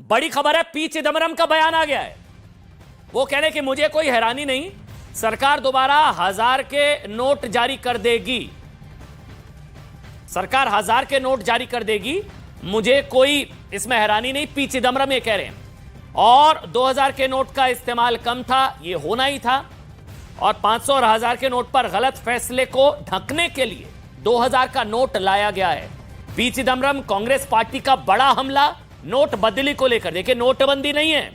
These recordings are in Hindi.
बड़ी खबर है, पी चिदम्बरम का बयान आ गया है। वो कह रहे कि मुझे कोई हैरानी नहीं, सरकार दोबारा 1000 के नोट जारी कर देगी, सरकार 1000 के नोट जारी कर देगी, मुझे कोई इसमें हैरानी नहीं, पी चिदम्बरम ये कह रहे हैं। और 2000 के नोट का इस्तेमाल कम था, ये होना ही था, और 500 और 1000 के नोट पर गलत फैसले को ढकने के लिए 2000 का नोट लाया गया है। पी चिदम्बरम, कांग्रेस पार्टी का बड़ा हमला नोट बदली को लेकर। देखिए, नोटबंदी नहीं है,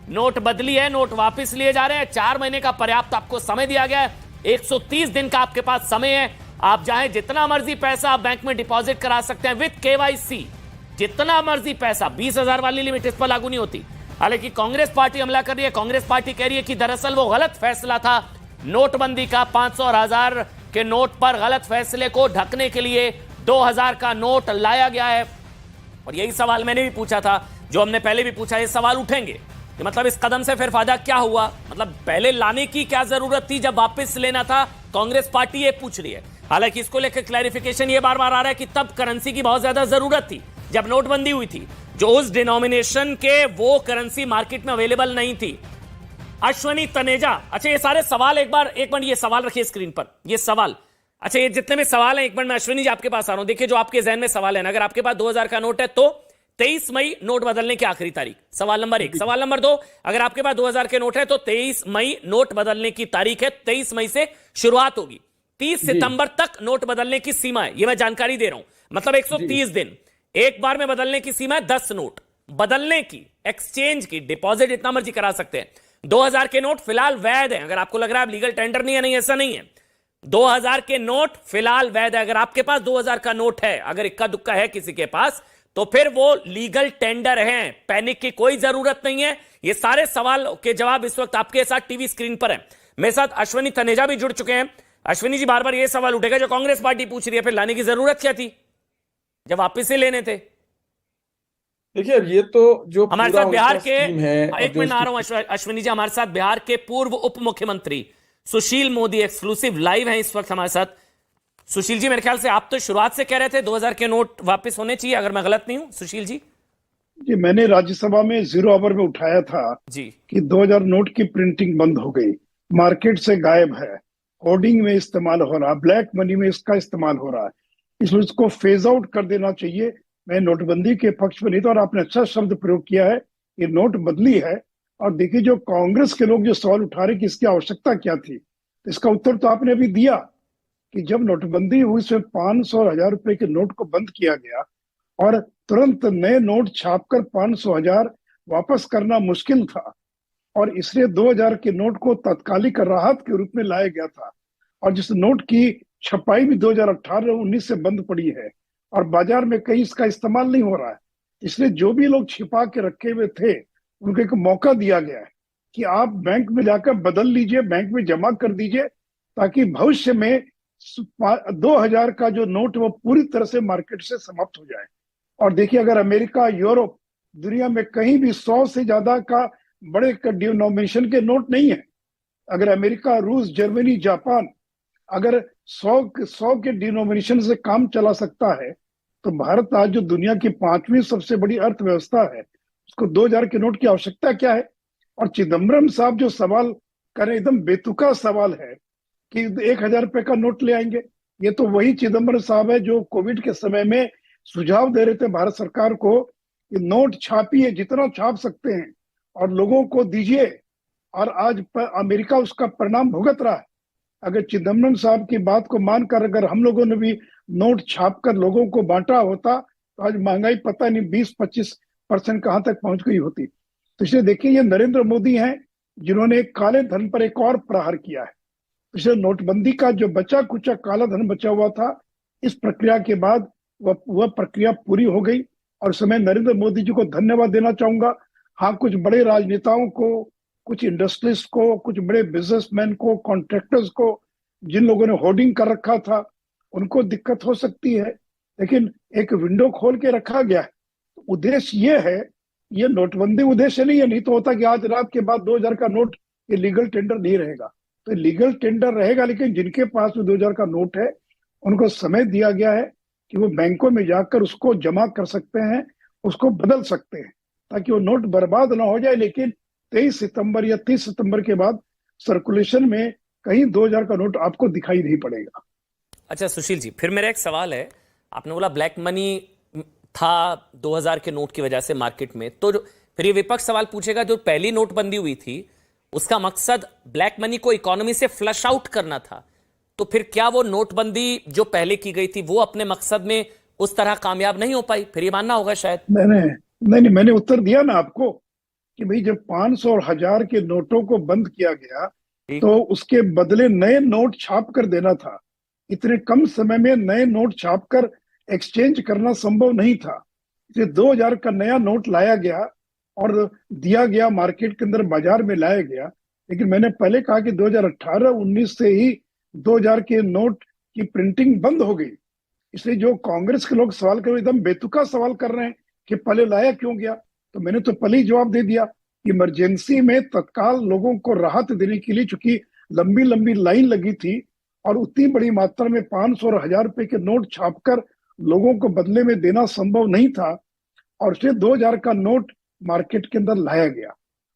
नोट बदली है, नोट वापस लिए जा रहे हैं। 4 महीने का पर्याप्त आपको समय दिया गया है, 130 दिन का आपके पास समय है, आप चाहे जितना मर्जी पैसा आप बैंक में डिपॉजिट करा सकते हैं विद केवाईसी, जितना मर्जी पैसा। 20,000 वाली लिमिट इस पर लागू नहीं होती। हालांकि कांग्रेस पार्टी हमला कर रही है, कांग्रेस पार्टी कह रही है कि दरअसल वो गलत फैसला था नोटबंदी का, 500 और 1000 के नोट पर गलत फैसले को ढकने के लिए 2000 का नोट लाया गया है। और यही सवाल मैंने भी पूछा था, जो हमने पहले भी पूछा, ये सवाल उठेंगे कि मतलब इस कदम से फिर फायदा क्या हुआ, मतलब पहले लाने की क्या जरूरत थी जब वापस लेना था, कांग्रेस पार्टी ये पूछ रही है। हालांकि इसको लेकर क्लैरिफिकेशन ये बार बार आ रहा है कि तब करेंसी की बहुत ज्यादा जरूरत थी जब नोटबंदी हुई थी, जो उस डिनोमिनेशन के वो करेंसी मार्केट में अवेलेबल नहीं थी। अश्वनी तनेजा, अच्छा ये सारे सवाल एक मिनट ये सवाल रखिए स्क्रीन पर, ये सवाल, अच्छा ये जितने में सवाल हैं, एक मिनट मैं अश्विनी जी आपके पास आ रहा हूं। देखिए जो आपके जहन में सवाल है ना, अगर आपके पास 2000 का नोट है तो 23 मई नोट बदलने की आखिरी तारीख, सवाल नंबर 1। सवाल नंबर 2, अगर आपके पास 2000 के नोट है तो 23 मई नोट बदलने की तारीख है, 23 मई से शुरुआत होगी, 30 सितंबर तक नोट बदलने की सीमा है, यह मैं जानकारी दे रहा हूं, मतलब 130 दिन, एक बार में बदलने की सीमा है 10 नोट बदलने की, एक्सचेंज की, डिपॉजिट जितना मर्जी करा सकते हैं। 2000 के नोट फिलहाल वैध है, अगर आपको लग रहा है लीगल टेंडर नहीं है, नहीं ऐसा नहीं है, 2000 के नोट फिलहाल वैध है। अगर आपके पास 2000 का नोट है, अगर इक्का दुक्का है किसी के पास, तो फिर वो लीगल टेंडर हैं, पैनिक की कोई जरूरत नहीं है। ये सारे सवाल के जवाब इस वक्त आपके साथ टीवी स्क्रीन पर है। मेरे साथ अश्वनी तनेजा भी जुड़ चुके हैं। अश्विनी जी, बार बार ये सवाल उठेगा जो कांग्रेस पार्टी पूछ रही है, फिर लाने की जरूरत क्या थी जब वापिस से लेने थे? देखिए, ये तो जो हमारे साथ बिहार के, एक मिनट आ रहा हूं अश्विनी जी, हमारे साथ बिहार के पूर्व उप मुख्यमंत्री सुशील मोदी एक्सक्लूसिव लाइव हैं इस वक्त हमारे साथ। सुशील जी, मेरे ख्याल से आप तो शुरुआत से कह रहे थे 2000 के नोट वापस होने चाहिए, अगर मैं गलत नहीं हूं सुशील जी? जी, मैंने राज्यसभा में 0 आवर में उठाया था जी कि 2000 नोट की प्रिंटिंग बंद हो गई, मार्केट से गायब है, होर्डिंग में इस्तेमाल हो रहा, ब्लैक मनी में इसका इस्तेमाल हो रहा है, इसलिए इसको फेज आउट कर देना चाहिए। मैं नोटबंदी के पक्ष में नहीं था, और आपने अच्छा शब्द प्रयोग किया है, ये नोट बदली है। और देखिए, जो कांग्रेस के लोग जो सवाल उठा रहे कि इसकी आवश्यकता क्या थी, तो इसका उत्तर तो आपने अभी दिया कि जब नोटबंदी हुई उसमें 500 और 1000 रुपए के नोट को बंद किया गया, और तुरंत नए नोट छापकर 500 1000 वापस करना मुश्किल था, और इसलिए 2000 के नोट को तात्कालिक राहत के रूप में लाया गया था। और जिस नोट की छपाई भी 2018-19 से बंद पड़ी है, और बाजार में कहीं इसका इस्तेमाल नहीं हो रहा है, इसलिए जो भी लोग छिपा के रखे हुए थे उनको एक मौका दिया गया है कि आप बैंक में जाकर बदल लीजिए, बैंक में जमा कर दीजिए, ताकि भविष्य में 2000 का जो नोट वो पूरी तरह से मार्केट से समाप्त हो जाए। और देखिए, अगर अमेरिका, यूरोप, दुनिया में कहीं भी 100 से ज्यादा का बड़े डिनोमिनेशन के नोट नहीं है। अगर अमेरिका, रूस, जर्मनी, जापान अगर 100 के डिनोमिनेशन से काम चला सकता है, तो भारत आज जो दुनिया की 5वीं सबसे बड़ी अर्थव्यवस्था है, उसको 2000 के नोट की आवश्यकता क्या है? और चिदम्बरम साहब जो सवाल कर रहे, एकदम बेतुका सवाल है कि 1000 रुपए का नोट ले आएंगे। ये तो वही चिदम्बरम साहब है जो कोविड के समय में सुझाव दे रहे थे भारत सरकार को कि नोट छापिए, जितना छाप सकते हैं, और लोगों को दीजिए, और आज अमेरिका उसका परिणाम भुगत रहा है। अगर चिदम्बरम साहब की बात को मानकर अगर हम लोगों ने भी नोट छापकर लोगों को बांटा होता, तो आज महंगाई पता नहीं 20-25% कहां तक पहुंच गई होती। तो इसलिए देखिए, ये नरेंद्र मोदी हैं जिन्होंने काले धन पर एक और प्रहार किया है। इसलिए नोटबंदी का जो बचा कुचा काला धन बचा हुआ था, इस प्रक्रिया के बाद वह प्रक्रिया पूरी हो गई, और समय नरेंद्र मोदी जी को धन्यवाद देना चाहूंगा। हाँ, कुछ बड़े राजनेताओं को, कुछ इंडस्ट्रिस्ट को, कुछ बड़े बिजनेसमैन को, कॉन्ट्रैक्टर्स को, जिन लोगों ने होर्डिंग कर रखा था, उनको दिक्कत हो सकती है, लेकिन एक विंडो खोल के रखा गया है। उद्देश्य ये है, ये नोटबंदी उद्देश्य नहीं है, नहीं तो होता कि आज रात के बाद 2000 का नोट ये लीगल टेंडर नहीं रहेगा। तो लीगल टेंडर रहेगा, लेकिन जिनके पास 2000 का नोट है उनको समय दिया गया है कि वो बैंकों में जाकर उसको जमा कर सकते हैं, उसको बदल सकते हैं। ताकि वो नोट बर्बाद ना हो जाए। लेकिन 23 सितंबर या 30 सितंबर के बाद सर्कुलेशन में कहीं 2000 का नोट आपको दिखाई नहीं पड़ेगा। अच्छा सुशील जी, फिर मेरा एक सवाल है, आपने बोला ब्लैक मनी था 2000 के नोट की वजह से मार्केट में, तो फिर ये विपक्ष सवाल पूछेगा जो पहली नोटबंदी हुई थी उसका मकसद ब्लैक मनी को इकोनॉमी से फ्लश आउट करना था, तो फिर क्या वो नोटबंदी जो पहले की गई थी वो अपने मकसद में उस तरह कामयाब नहीं हो पाई? फिर ये मानना होगा शायद। मैंने उत्तर दिया ना आपको कि भाई जब 500 और 1000 के नोटों को बंद किया गया तो उसके बदले नए नोट छाप कर देना था। इतने कम समय में नए नोट छाप कर एक्सचेंज करना संभव नहीं था, इसलिए 2000 का नया नोट लाया गया और दिया गया, मार्केट के अंदर बाजार में लाया गया। लेकिन मैंने पहले कहा कि 2018-19 से ही 2000 के नोट की प्रिंटिंग बंद हो गई। इसलिए जो कांग्रेस के लोग सवाल कर रहे एकदम बेतुका सवाल कर रहे हैं कि पहले लाया क्यों गया, तो मैंने तो पहले ही जवाब दे दिया कि इमरजेंसी में तत्काल लोगों को राहत देने के लिए, चूंकि लंबी लंबी लाइन लगी थी और उतनी बड़ी मात्रा में 500 और 1000 रुपए के नोट छापकर लोगों को बदले में देना संभव नहीं था, और इसलिए 2000 का नोट मार्केट के अंदर लाया गया।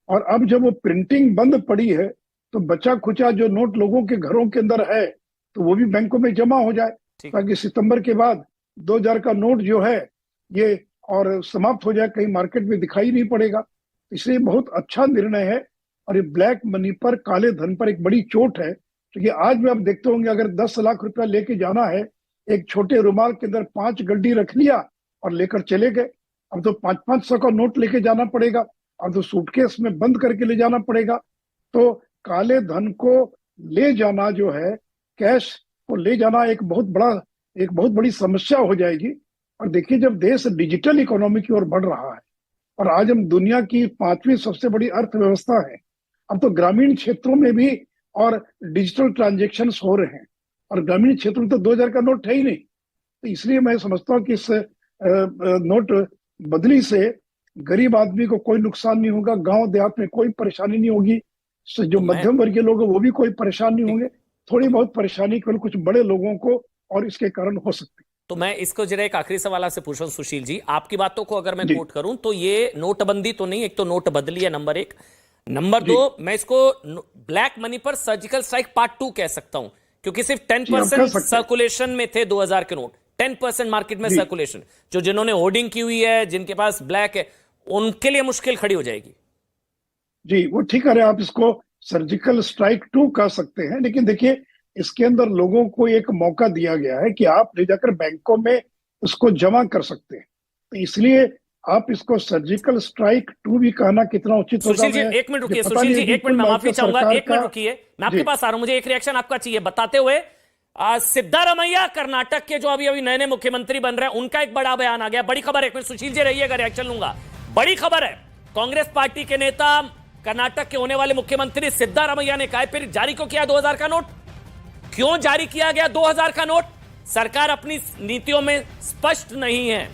और अब जब वो प्रिंटिंग बंद पड़ी है तो बचा खुचा जो नोट लोगों के घरों के अंदर है तो वो भी बैंकों में जमा हो जाए, ताकि सितंबर के बाद 2000 का नोट जो है ये और समाप्त हो जाए, कहीं मार्केट में दिखाई नहीं पड़ेगा। इसलिए बहुत अच्छा निर्णय है और ये ब्लैक मनी पर, काले धन पर एक बड़ी चोट है। क्योंकि आज भी आप देखते होंगे अगर 10 लाख रुपया लेके जाना है, एक छोटे रुमाल के अंदर 5 गड्डी रख लिया और लेकर चले गए। अब तो 500 का नोट लेके जाना पड़ेगा, अब तो सूटकेस में बंद करके ले जाना पड़ेगा। तो काले धन को ले जाना जो है, कैश को ले जाना एक बहुत बड़ी समस्या हो जाएगी। और देखिए जब देश डिजिटल इकोनॉमी की ओर बढ़ रहा है और आज हम दुनिया की 5वीं सबसे बड़ी अर्थव्यवस्था है, अब तो ग्रामीण क्षेत्रों में भी और डिजिटल ट्रांजेक्शन्स हो रहे हैं, और ग्रामीण क्षेत्रों में तो 2000 का नोट है ही नहीं। तो इसलिए मैं समझता हूँ कि इस नोट बदली से गरीब आदमी को कोई नुकसान नहीं होगा, गांव देहात में कोई परेशानी नहीं होगी, जो मध्यम वर्गीय लोग हैं वो भी कोई परेशान नहीं होंगे। थोड़ी बहुत परेशानी केवल कुछ बड़े लोगों को और इसके कारण हो सकती है। तो मैं इसको जरा एक आखिरी सवाल आपसे पूछ रहा हूं सुशील जी, आपकी बातों को अगर मैं कोट करूं तो ये नोटबंदी तो नहीं, एक तो नोट बदली है नंबर 1, नंबर 2 मैं इसको ब्लैक मनी पर सर्जिकल स्ट्राइक पार्ट 2 कह सकता हूं, क्योंकि सिर्फ 10% सर्कुलेशन में थे 2000 के नोट, 10% मार्केट में सर्कुलेशन, जो जिन्होंने होर्डिंग की हुई है, जिनके पास ब्लैक है, उनके लिए मुश्किल खड़ी हो जाएगी। जी वो ठीक है, आप इसको सर्जिकल स्ट्राइक 2 कह सकते हैं। लेकिन देखिए इसके अंदर लोगों को एक मौका दिया गया है कि आप ले जाकर बैंकों में उसको जमा कर सकते हैं, तो इसलिए आप इसको सर्जिकल स्ट्राइक 2 भी कहना कितना उचित होगा। सुशील जी एक मिनट रुकिए, सुशील जी एक मिनट, मैं माफी चाहूंगा, एक मिनट रुकिए, मैं आपके पास आ रहा हूं, मुझे एक रिएक्शन आपका चाहिए बताते हुए। सिद्धारमैया कर्नाटक के जो अभी अभी नए नए मुख्यमंत्री बन रहे हैं, उनका एक बड़ा बयान आ गया, बड़ी खबर है। एक मिनट सुशील जी रहिएगा, रिएक्शन लूंगा। बड़ी खबर है, कांग्रेस पार्टी के नेता, कर्नाटक के होने वाले मुख्यमंत्री सिद्धारमैया ने कहा फिर जारी को किया 2000 का नोट। क्यों जारी किया गया 2000 का नोट? सरकार अपनी नीतियों में स्पष्ट नहीं है।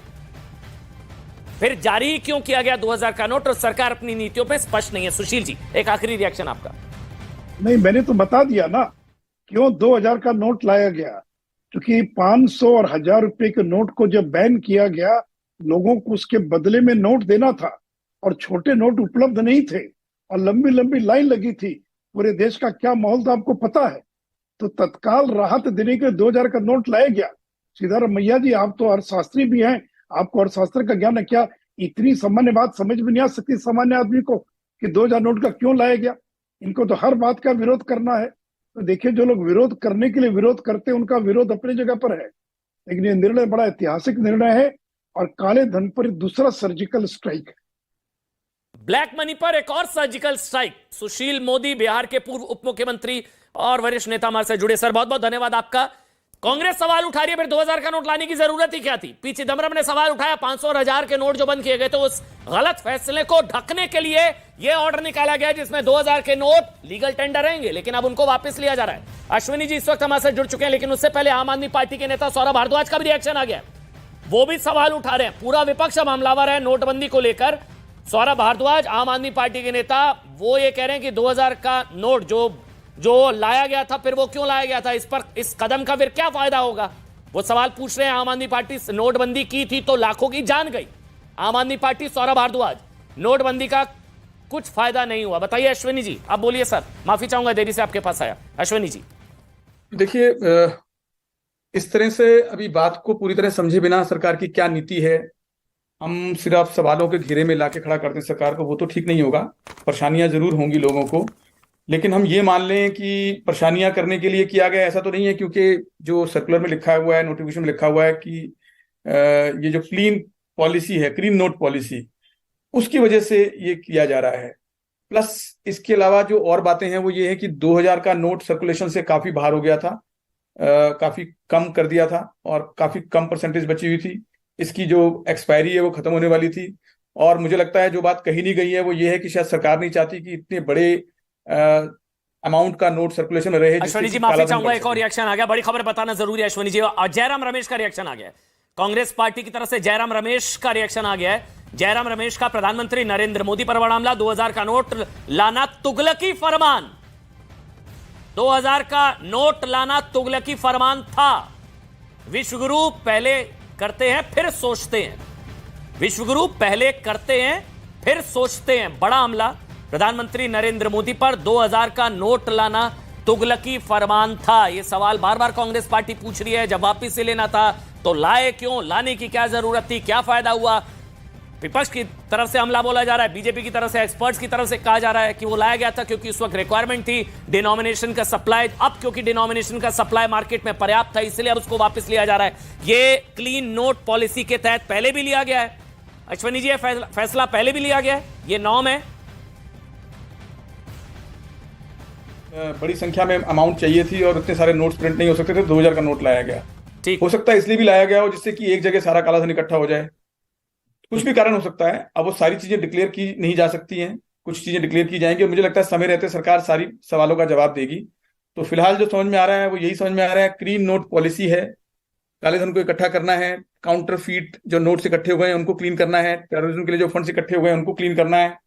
फिर जारी क्यों किया गया 2000 का नोट और सरकार अपनी नीतियों पे स्पष्ट नहीं है? सुशील जी एक आखिरी रिएक्शन आपका। नहीं, मैंने तो बता दिया ना क्यों 2000 का नोट लाया गया, क्योंकि 500 और 1000 रुपए के नोट को जब बैन किया गया, लोगों को उसके बदले में नोट देना था और छोटे नोट उपलब्ध नहीं थे और लंबी लंबी लाइन लगी थी। पूरे देश का क्या माहौल था आपको पता है। तो तत्काल राहत देने के 2000 का नोट लाया गया। सिद्धारमैया जी आप तो अर्थशास्त्री भी हैं, आपको अर्थशास्त्र का ज्ञान है, क्या इतनी सामान्य बात समझ में नहीं आ सकती सामान्य आदमी को कि 2000 नोट का क्यों लाया गया? इनको तो हर बात का विरोध करना है। तो देखिए जो लोग विरोध करने के लिए विरोध करते हैं उनका विरोध अपनी जगह पर है, लेकिन ये निर्णय बड़ा ऐतिहासिक निर्णय है और काले धन पर दूसरा सर्जिकल स्ट्राइक है। ब्लैक मनी पर एक और सर्जिकल स्ट्राइक। सुशील मोदी बिहार के पूर्व उप मुख्यमंत्री और वरिष्ठ नेता हमारे से जुड़े। सर बहुत बहुत धन्यवाद आपका। कांग्रेस सवाल उठा रही है फिर 2000 का नोट लाने की जरूरत ही क्या थी? पी चिदम्बरम ने सवाल उठाया 500 और 1000 के नोट जो बंद किए गए थे, उस गलत फैसले को ढकने के लिए यह ऑर्डर निकाला गया जिसमें 2000 के नोट लीगल टेंडर रहेंगे, लेकिन अब उनको वापस लिया जा रहा है। अश्विनी जी इस वक्त हमारे से जुड़ चुके हैं, लेकिन उससे पहले आम आदमी पार्टी के नेता सौरभ भारद्वाज का भी रिएक्शन आ गया, वो भी सवाल उठा रहे हैं। पूरा विपक्ष अब हमलावर है नोटबंदी को लेकर। सौरभ भारद्वाज आम आदमी पार्टी के नेता, वो ये कह रहे हैं कि 2000 का नोट जो लाया गया था, फिर वो क्यों लाया गया था, इस कदम का फिर क्या फायदा होगा, वो सवाल पूछ रहे हैं। आम आदमी पार्टी नोटबंदी की थी तो लाखों की जान गई। आम आदमी पार्टी सौरभ भारद्वाज नोटबंदी का कुछ फायदा नहीं हुआ। बताइए अश्विनी जी, आप बोलिए सर, माफी चाहूंगा देरी से आपके पास आया। अश्विनी जी देखिए, इस तरह से अभी बात को पूरी तरह समझे बिना सरकार की क्या नीति है, हम सिर्फ सवालों के घेरे में लाके खड़ा कर दें सरकार को, वो तो ठीक नहीं होगा। परेशानियां जरूर होंगी लोगों को, लेकिन हम ये मान लें कि परेशानियां करने के लिए किया गया ऐसा तो नहीं है, क्योंकि जो सर्कुलर में लिखा हुआ है, नोटिफिकेशन में लिखा हुआ है कि ये जो क्लीन पॉलिसी है, क्लीन नोट पॉलिसी, उसकी वजह से ये किया जा रहा है। प्लस इसके अलावा जो और बातें हैं वो ये है कि 2000 का नोट सर्कुलेशन से काफी बाहर हो गया था, काफी कम कर दिया था और काफी कम परसेंटेज बची हुई थी। इसकी जो एक्सपायरी है वो खत्म होने वाली थी। और मुझे लगता है जो बात कही नहीं गई है वो ये है कि शायद सरकार नहीं चाहती कि इतने बड़े अमाउंट का नोट सर्कुलेशन में रहे। अश्विनी जी माफी चाहूंगा, एक और रिएक्शन आ गया, बड़ी खबर बताना जरूरी है अश्विनी जी। और जयराम रमेश का रिएक्शन आ गया है, कांग्रेस पार्टी की तरफ से जयराम रमेश का रिएक्शन आ गया है। जयराम रमेश का प्रधानमंत्री नरेंद्र मोदी पर बड़ा हमला, 2000 का नोट लाना तुगलकी फरमान, 2000 का नोट लाना तुगलकी फरमान था। विश्वगुरु पहले करते हैं फिर सोचते हैं, विश्वगुरु पहले करते हैं फिर सोचते हैं। बड़ा हमला प्रधानमंत्री नरेंद्र मोदी पर, 2000 का नोट लाना तुगलकी फरमान था। यह सवाल बार बार कांग्रेस पार्टी पूछ रही है, जब वापिस से लेना था तो लाए क्यों, लाने की क्या जरूरत थी, क्या फायदा हुआ। विपक्ष की तरफ से हमला बोला जा रहा है, बीजेपी की तरफ से, एक्सपर्ट्स की तरफ से कहा जा रहा है कि वो लाया गया था क्योंकि उस वक्त रिक्वायरमेंट थी डिनोमिनेशन का सप्लाई। अब क्योंकि डिनोमिनेशन का सप्लाई मार्केट में पर्याप्त था, इसलिए अब उसको वापस लिया जा रहा है। ये क्लीन नोट पॉलिसी के तहत पहले भी लिया गया है अश्विनी जी, फैसला पहले भी लिया गया है, ये नॉर्म है। बड़ी संख्या में अमाउंट चाहिए थी और इतने सारे नोट्स प्रिंट नहीं हो सकते थे, 2000 का नोट लाया गया। ठीक हो सकता है इसलिए भी लाया गया हो जिससे कि एक जगह सारा कालाधन इकट्ठा हो जाए, कुछ भी कारण हो सकता है। अब वो सारी चीजें डिक्लेयर की नहीं जा सकती हैं, कुछ चीजें डिक्लेयर की जाएंगी और मुझे लगता है समय रहते सरकार सारी सवालों का जवाब देगी। तो फिलहाल जो समझ में आ रहा है वो यही समझ में आ रहा है, क्लीन नोट पॉलिसी है, काले धन को इकट्ठा करना है, काउंटर फीट जो नोट्स इकट्ठे हुए हैं उनको क्लीन करना है, टेररिज्म के लिए जो फंड्स इकट्ठे हुए हैं उनको क्लीन करना है,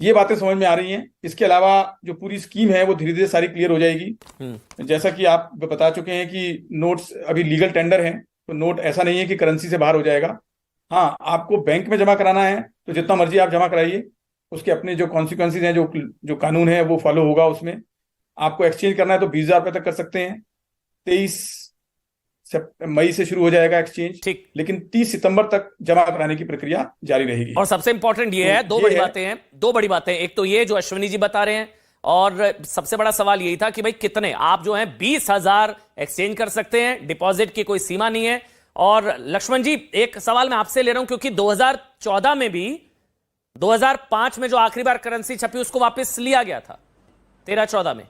ये बातें समझ में आ रही हैं। इसके अलावा जो पूरी स्कीम है वो धीरे धीरे सारी क्लियर हो जाएगी। जैसा कि आप बता चुके हैं कि नोट्स अभी लीगल टेंडर हैं, तो नोट ऐसा नहीं है कि करेंसी से बाहर हो जाएगा। हाँ, आपको बैंक में जमा कराना है तो जितना मर्जी आप जमा कराइए, उसके अपने जो कॉन्सिक्वेंसेज हैं, जो कानून है वो फॉलो होगा उसमें। आपको एक्सचेंज करना है तो 20,000 रुपए तक कर सकते हैं। 23 मई से शुरू हो जाएगा एक्सचेंज, ठीक, लेकिन 30 सितंबर तक जमा कराने की प्रक्रिया जारी रहेगी। और सबसे इंपॉर्टेंट ये है, दो बड़ी बातें, एक तो ये जो अश्विनी जी बता रहे हैं, और सबसे बड़ा सवाल यही था कि भाई कितने आप जो हैं 20,000 एक्सचेंज कर सकते हैं, डिपॉजिट की कोई सीमा नहीं है। और लक्ष्मण जी एक सवाल मैं आपसे ले रहा हूं, क्योंकि 2014 में भी 2005 में जो आखिरी बार करेंसी छपी उसको वापस लिया गया था 13-14 में,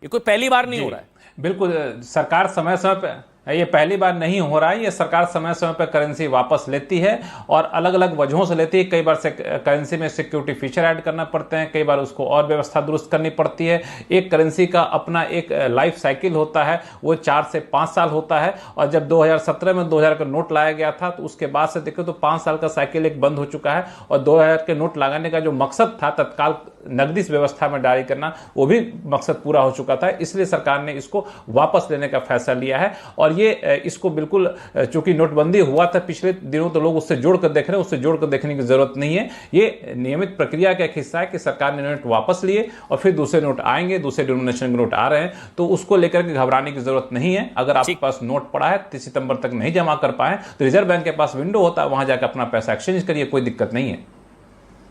ये कोई पहली बार नहीं हो रहा है। बिल्कुल, सरकार समय समय पे, ये पहली बार नहीं हो रहा है, ये सरकार समय समय पर करेंसी वापस लेती है और अलग अलग वजहों से लेती है। कई बार से करेंसी में सिक्योरिटी फीचर ऐड करना पड़ते हैं, कई बार उसको और व्यवस्था दुरुस्त करनी पड़ती है। एक करेंसी का अपना एक लाइफ साइकिल होता है, वो 4 से 5 साल होता है। और जब 2017 में 2000 का नोट लाया गया था तो उसके बाद से देखो तो 5 साल का साइकिल एक बंद हो चुका है। और 2000 के नोट लगाने का जो मकसद था तत्काल नकदी व्यवस्था में जारी करना, वो भी मकसद पूरा हो चुका था, इसलिए सरकार ने इसको वापस लेने का फैसला लिया है। और ये इसको बिल्कुल, चूंकि नोटबंदी हुआ था पिछले दिनों तो लोग उससे जोड़कर देख रहे हैं, उससे जोड़कर देखने की जरूरत नहीं है। ये नियमित प्रक्रिया का एक हिस्सा है कि सरकार ने नोट वापस लिए और फिर दूसरे नोट आएंगे, दूसरे डिनोमिनेशन के नोट आ रहे हैं, तो उसको लेकर के घबराने की जरूरत नहीं है। अगर आपके पास नोट पड़ा है 30 सितंबर तक नहीं जमा कर पाए तो रिजर्व बैंक के पास विंडो होता है, वहां जाकर अपना पैसा एक्सचेंज करिए, कोई दिक्कत नहीं है।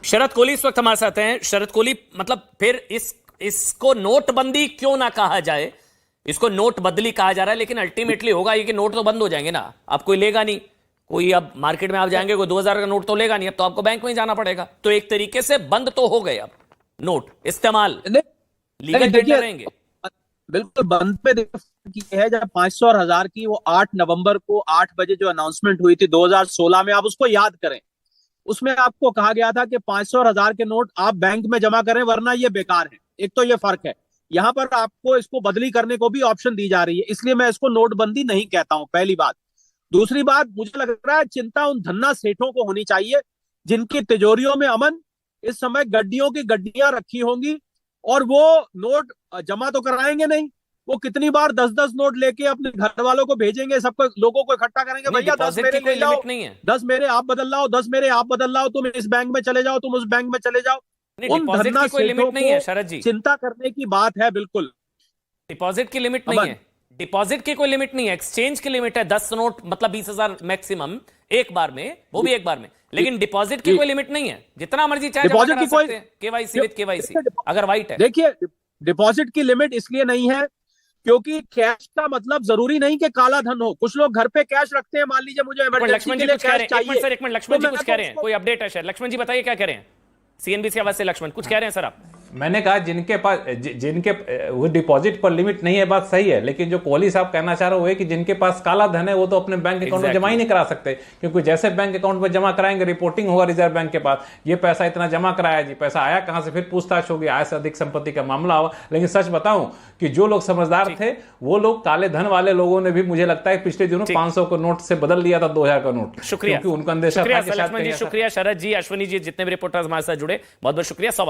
शरद कोहली इस वक्त हमारे साथ हैं। शरद कोहली, मतलब फिर इसको नोटबंदी क्यों ना कहा जाए, इसको नोट बदली कहा जा रहा है, लेकिन अल्टीमेटली होगा ये कि नोट तो बंद हो जाएंगे ना, अब कोई लेगा नहीं, कोई अब मार्केट में आप जाएंगे कोई 2000 का नोट तो लेगा नहीं, अब तो आपको बैंक में ही जाना पड़ेगा। तो एक तरीके से बंद तो हो गए अब नोट इस्तेमाल, लीगल टेंडर रहेंगे। बिल्कुल बंद पे देखिए है, जब 500 और 1000 की वो 8 नवंबर को 8 बजे जो अनाउंसमेंट हुई थी 2016 में, आप उसको याद करें, उसमें आपको कहा गया था कि 500 और 1000 के नोट आप बैंक में जमा करें वरना ये बेकार है। एक तो ये फर्क है, यहां पर आपको इसको बदली करने को भी ऑप्शन दी जा रही है, इसलिए मैं इसको नोटबंदी नहीं कहता हूं, पहली बात। दूसरी बात, मुझे लग रहा है चिंता उन धन्ना सेठों को होनी चाहिए जिनकी तिजोरियों में अमन इस समय गड्डियों की गड्डियां रखी होंगी और वो नोट जमा तो कराएंगे नहीं, वो कितनी बार 10-10 नोट लेके अपने घर वालों को भेजेंगे, सबको लोगों को इकट्ठा करेंगे, नहीं, भैया 10 डिपॉजिट मेरे की कोई ले जाओ, लिमिट नहीं है। 10 मेरे आप बदल लाओ, 10 मेरे आप बदल लाओ, तुम इस बैंक में चले जाओ, तुम उस बैंक में चले जाओ। नहीं, उन डिपॉजिट धन्ना की कोई सेठों लिमिट नहीं है को शरद जी। चिंता करने की बात है, बिल्कुल। डिपॉजिट की लिमिट नहीं अमन। है, डिपॉजिट की कोई लिमिट नहीं है, एक्सचेंज की लिमिट है 10 नोट मतलब 20,000 मैक्सिमम एक बार में, वो भी एक बार में। लेकिन डिपॉजिट की कोई लिमिट नहीं है, जितना मर्जी चाहे जमा डिपॉजिट करा की कोई सकते हैं, केवाईसी विद केवाईसी अगर वाइट है। देखिए, डिपॉजिट की लिमिट इसलिए नहीं है क्योंकि कैश का मतलब जरूरी नहीं कि काला धन हो। कुछ लोग घर पे कैश रखते हैं, मान लीजिए मुझे इमरजेंसी लक्ष्मण के जी लिए कुछ कह रहे कैश हैं, एक मिनट सर, चाहिए, एक मिनट, लक्ष्मण जी तो कुछ मैं कह रहे हैं, उसको- कोई अपडेट है शायद। लक्ष्मण जी बताइए क्या कह रहे हैं, सीएनबीसी आवाज से लक्ष्मण कुछ कह रहे हैं सर आप। मैंने कहा जिनके पास जिनके वो डिपॉजिट पर लिमिट नहीं है, बात सही है, लेकिन जो कोहली साहब कहना चाह रहे हो कि जिनके पास काला धन है वो तो अपने बैंक अकाउंट में जमा ही नहीं करा सकते, क्योंकि जैसे बैंक अकाउंट में जमा कराएंगे रिपोर्टिंग होगा रिजर्व बैंक के पास, ये पैसा इतना जमा कराया जी, पैसा आया कहां से, फिर पूछताछ होगी, आय से अधिक संपत्ति का मामला होगा। लेकिन सच बताऊं कि जो लोग समझदार थे वो लोग काले धन वाले लोगों ने भी मुझे लगता है पिछले दिनों 500 का नोट से बदल लिया था 2000 का नोट। शुक्रिया, क्योंकि उनका अंदेशा था कि शायद लक्ष्मण जी, शुक्रिया शरद जी, अश्विनी जी, जितने भी रिपोर्टर्स हमारे साथ जुड़े, बहुत बहुत शुक्रिया। 100